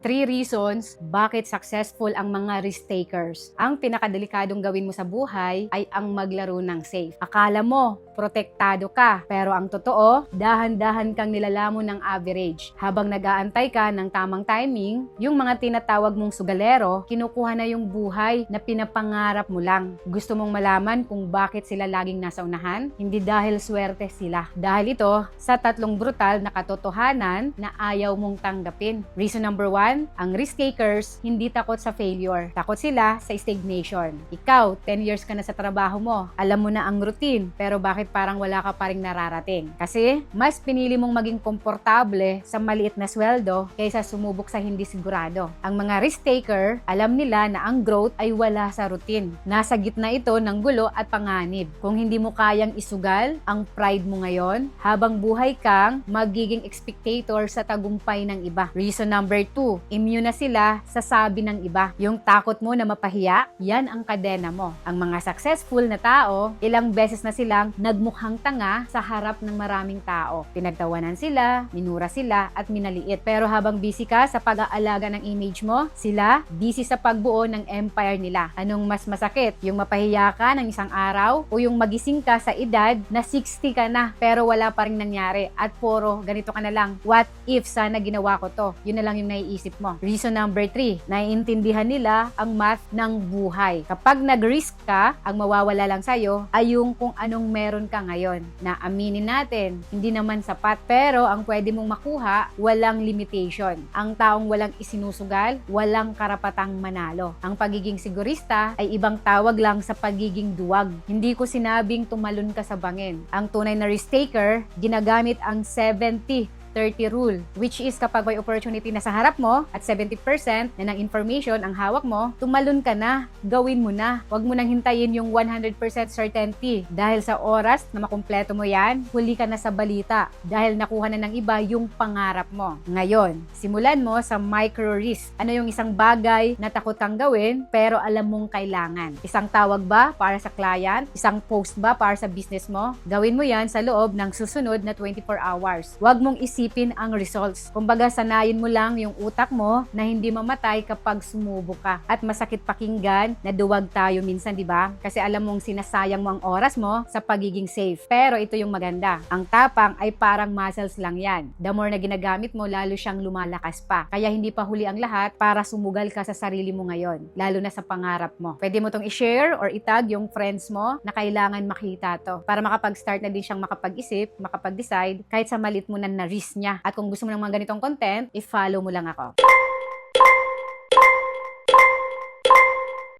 3 reasons bakit successful ang mga risk takers. Ang pinakadelikadong gawin mo sa buhay ay ang maglaro ng safe. Akala mo, protektado ka. Pero ang totoo, dahan-dahan kang nilalamon ng average. Habang nag-aantay ka ng tamang timing, yung mga tinatawag mong sugalero, kinukuha na yung buhay na pinapangarap mo lang. Gusto mong malaman kung bakit sila laging nasa unahan? Hindi dahil swerte sila. Dahil ito sa 3 brutal na katotohanan na ayaw mong tanggapin. Reason number 1, ang risk takers hindi takot sa failure. Takot sila sa stagnation. Ikaw, 10 years ka na sa trabaho mo. Alam mo na ang routine, pero bakit parang wala ka pa ring nararating? Kasi mas pinili mong maging komportable sa maliit na sweldo kaysa sumubok sa hindi sigurado. Ang mga risk taker, alam nila na ang growth ay wala sa routine. Nasa gitna ito ng gulo at panganib. Kung hindi mo kayang isugal ang pride mo ngayon, habang buhay kang magiging spectator sa tagumpay ng iba. Reason number 2, immune na sila sa sabi ng iba. Yung takot mo na mapahiya, yan ang kadena mo. Ang mga successful na tao, ilang beses na silang nagmukhang tanga sa harap ng maraming tao. Pinagtawanan sila, minura sila, at minaliit. Pero habang busy ka sa pag-aalaga ng image mo, sila busy sa pagbuo ng empire nila. Anong mas masakit? Yung mapahiya ka ng isang araw o yung magising ka sa edad na 60 ka na pero wala pa rin nangyari at puro ganito ka na lang. What if sana ginawa ko to? Yun na lang yung naiisip mo. Reason number 3, naiintindihan nila ang math ng buhay. Kapag nag-risk ka, ang mawawala lang sa'yo ay yung kung anong meron ka ngayon. Na aminin natin, hindi naman sapat. Pero ang pwede mong makuha, walang limitation. Ang taong walang isinusugal, walang karapatang manalo. Ang pagiging sigurista ay ibang tawag lang sa pagiging duwag. Hindi ko sinabing tumalon ka sa bangin. Ang tunay na risk taker, ginagamit ang 70-30 rule, which is kapag may opportunity na sa harap mo at 70% na ng information ang hawak mo, tumalon ka na, gawin mo na. Huwag mo nang hintayin yung 100% certainty. Dahil sa oras na makumpleto mo yan, huli ka na sa balita dahil nakuha na ng iba yung pangarap mo. Ngayon, simulan mo sa micro risk. Ano yung isang bagay na takot kang gawin pero alam mong kailangan? Isang tawag ba para sa client? Isang post ba para sa business mo? Gawin mo yan sa loob ng susunod na 24 hours. Huwag mong isipin ang results. Kumbaga, sanayin mo lang yung utak mo na hindi mamatay kapag sumubok ka. At masakit pakinggan na duwag tayo minsan, di ba? Kasi alam mong sinasayang mo ang oras mo sa pagiging safe. Pero ito yung maganda. Ang tapang ay parang muscles lang yan. The more na ginagamit mo, lalo siyang lumalakas pa. Kaya hindi pa huli ang lahat para sumugal ka sa sarili mo ngayon. Lalo na sa pangarap mo. Pwede mo tong i-share or itag yung friends mo na kailangan makita to. Para makapag-start na din siyang makapag-isip, makapag-decide, kahit sa malit mo na risk niya. At kung gusto mo ng mga ganitong content, i-follow mo lang ako.